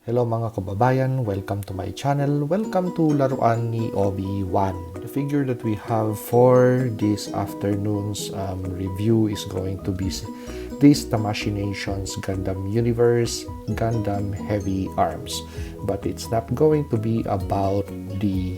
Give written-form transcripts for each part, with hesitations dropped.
Hello mga kababayan, welcome to my channel. Welcome to Laruan ni Obi-Wan. The figure that we have for this afternoon's review is going to be this TamashiiNations GundamUniverse Gundam Heavy Arms. But it's not going to be about the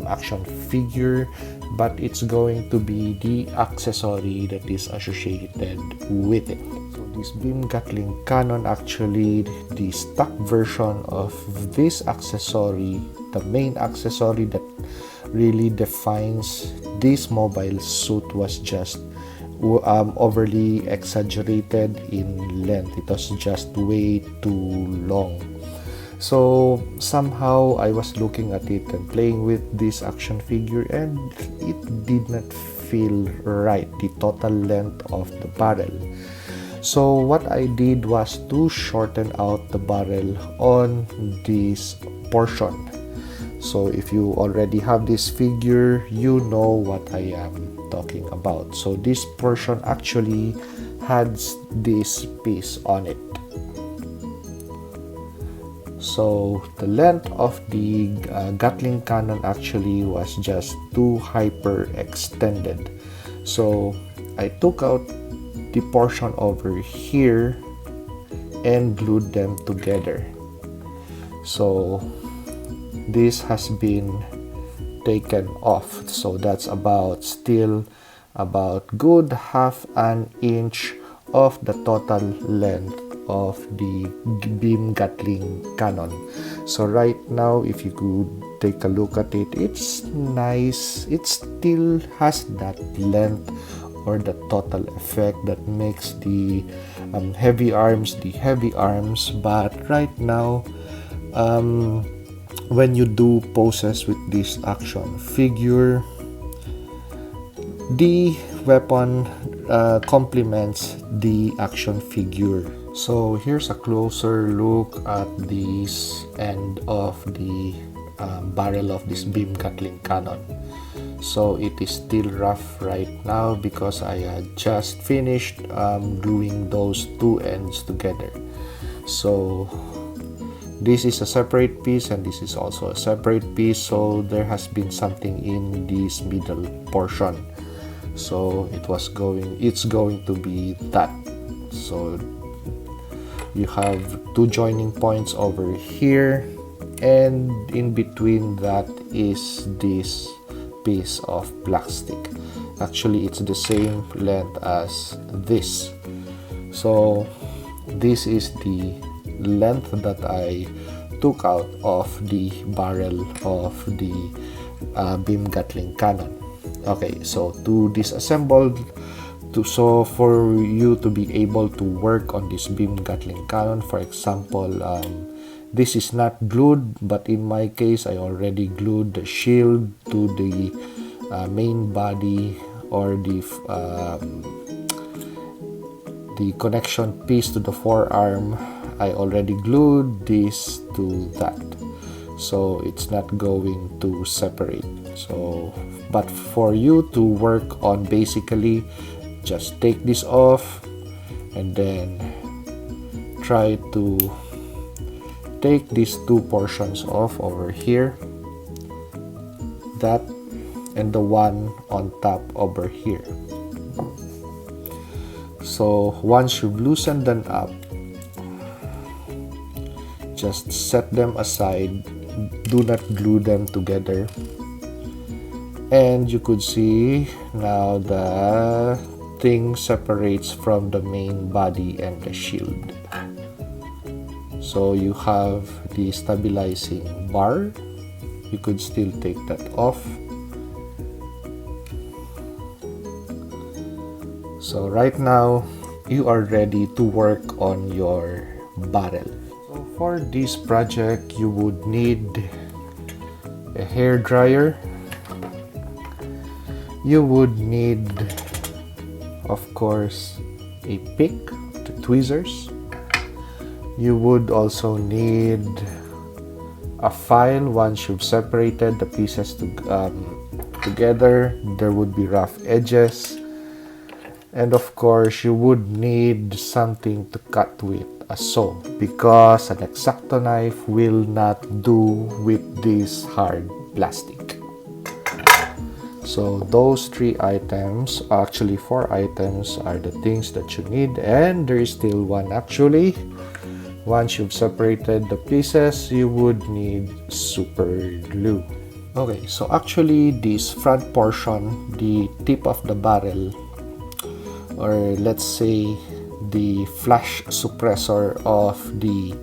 action figure, but it's going to be the accessory that is associated with it. So this beam Gatling cannon, actually the stock version of this accessory, the main accessory that really defines this mobile suit, was just overly exaggerated in length. It was just way too long. So somehow I was looking at it and playing with this action figure, and it did not feel right, the total length of the barrel. So what I did was to shorten out the barrel on this portion. So if you already have this figure, you know what I am talking about. So this portion actually has this piece on it. So the length of the Gatling cannon actually was just too hyper extended. So I took out the portion over here and glued them together. So this has been taken off. So that's still about good half an inch of the total length of the beam Gatling cannon. So right now, if you could take a look at it, it's nice. It still has that length or the total effect that makes the heavy arms the heavy arms. But right now, when you do poses with this action figure, the weapon complements the action figure. So here's a closer look at this end of the barrel of this beam Gatling cannon. So it is still rough right now because I had just finished gluing those two ends together. So this is a separate piece and this is also a separate piece, so there has been something in this middle portion. So it's going to be that. So you have two joining points over here, and in between that is this piece of plastic. Actually, it's the same length as this. So this is the length that I took out of the barrel of the beam Gatling cannon. Okay, so to disassemble, so for you to be able to work on this beam Gatling cannon, for example, this is not glued, but in my case I already glued the shield to the main body, or the connection piece to the forearm. I already glued this to that, so it's not going to separate. So but for you to work on, basically just take this off and then try to take these two portions off over here, that and the one on top over here. So once you've loosened them up, just set them aside, do not glue them together, and you could see now the thing separates from the main body and the shield. So you have the stabilizing bar. You could still take that off. So right now you are ready to work on your barrel. So for this project, you would need a hair dryer. You would need, of course, a pick, the tweezers. You would also need a file. Once you've separated the pieces together, there would be rough edges. And of course, you would need something to cut with a saw, because an X-Acto knife will not do with this hard plastic. So those 3 items, actually 4 items, are the things that you need, and there is still one actually. Once you've separated the pieces, you would need super glue. Okay, so actually this front portion, the tip of the barrel, or let's say the flash suppressor of the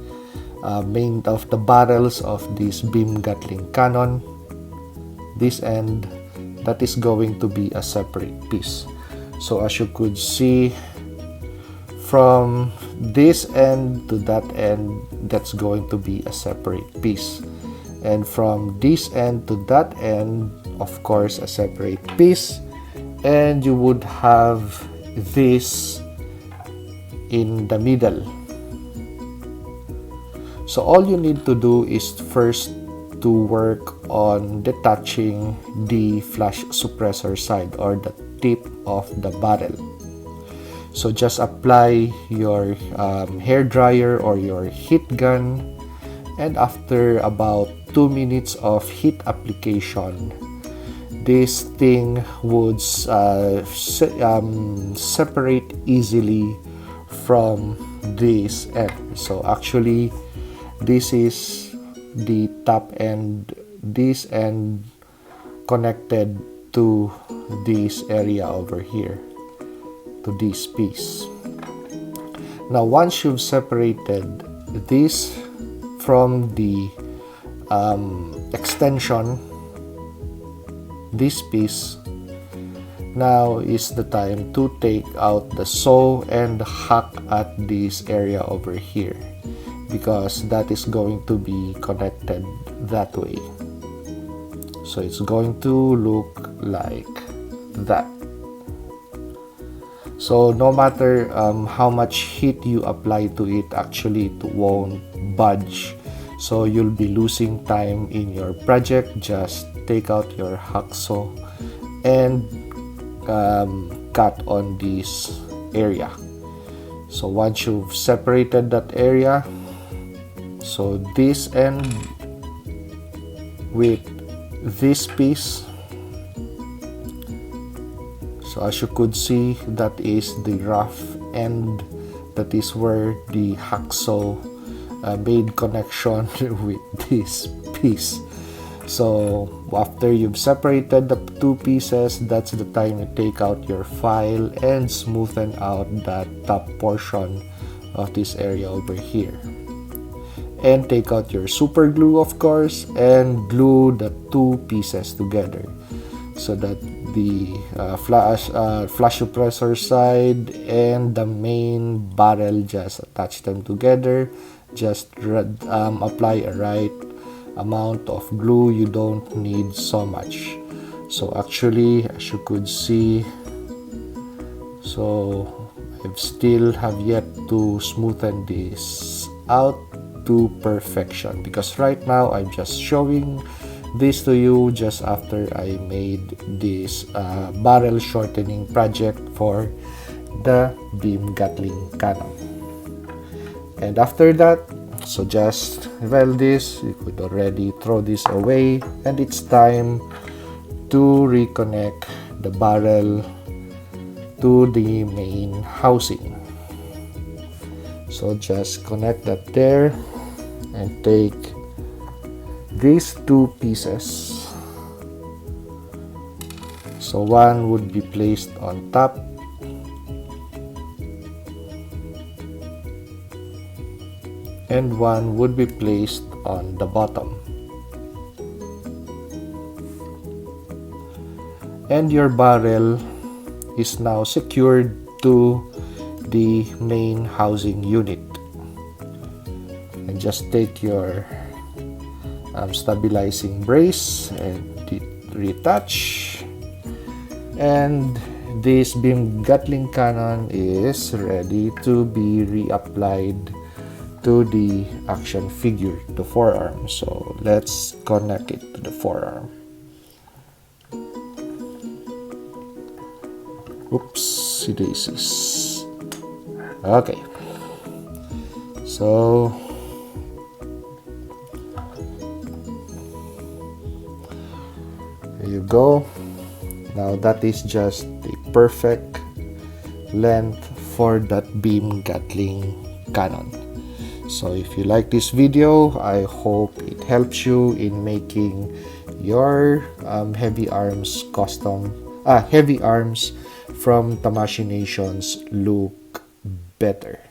main of the barrels of this beam Gatling cannon, this end, that is going to be a separate piece. So as you could see, from this end to that end, that's going to be a separate piece, and from this end to that end, of course, a separate piece, and you would have this in the middle. So all you need to do is first to work on detaching the flash suppressor side, or the tip of the barrel. So just apply your hair dryer or your heat gun, and after about 2 minutes of heat application, this thing would separate easily from this end. So actually this is the top end, this end connected to this area over here, to this piece. Now once you've separated this from the extension, this piece, now is the time to take out the saw and hack at this area over here, because that is going to be connected that way. So it's going to look like that. So no matter how much heat you apply to it, actually it won't budge. So you'll be losing time in your project. Just take out your hacksaw and cut on this area. So once you've separated that area, so this end with this piece, so as you could see, that is the rough end, that is where the hacksaw made connection with this piece. So after you've separated the 2 pieces, that's the time you take out your file and smoothen out that top portion of this area over here. And take out your super glue, of course, and glue the 2 pieces together, so that the flash suppressor side and the main barrel, just attach them together. Just apply a right amount of glue. You don't need so much. So actually, as you could see, so I still have yet to smoothen this out to perfection, because right now I'm just showing this to you just after I made this barrel shortening project for the beam Gatling cannon. And after that, so just well, this you could already throw this away, and it's time to reconnect the barrel to the main housing. So just connect that there and take these 2 pieces. So one would be placed on top, and one would be placed on the bottom. And your barrel is now secured to the main housing unit. And just take your stabilizing brace and retouch, and this beam Gatling cannon is ready to be reapplied to the action figure, the forearm. So let's connect it to the forearm. Oopsie daisies. Okay, So there you go. Now that is just the perfect length for that beam Gatling cannon. So if you like this video, I hope it helps you in making your heavy arms from TamashiiNations look better.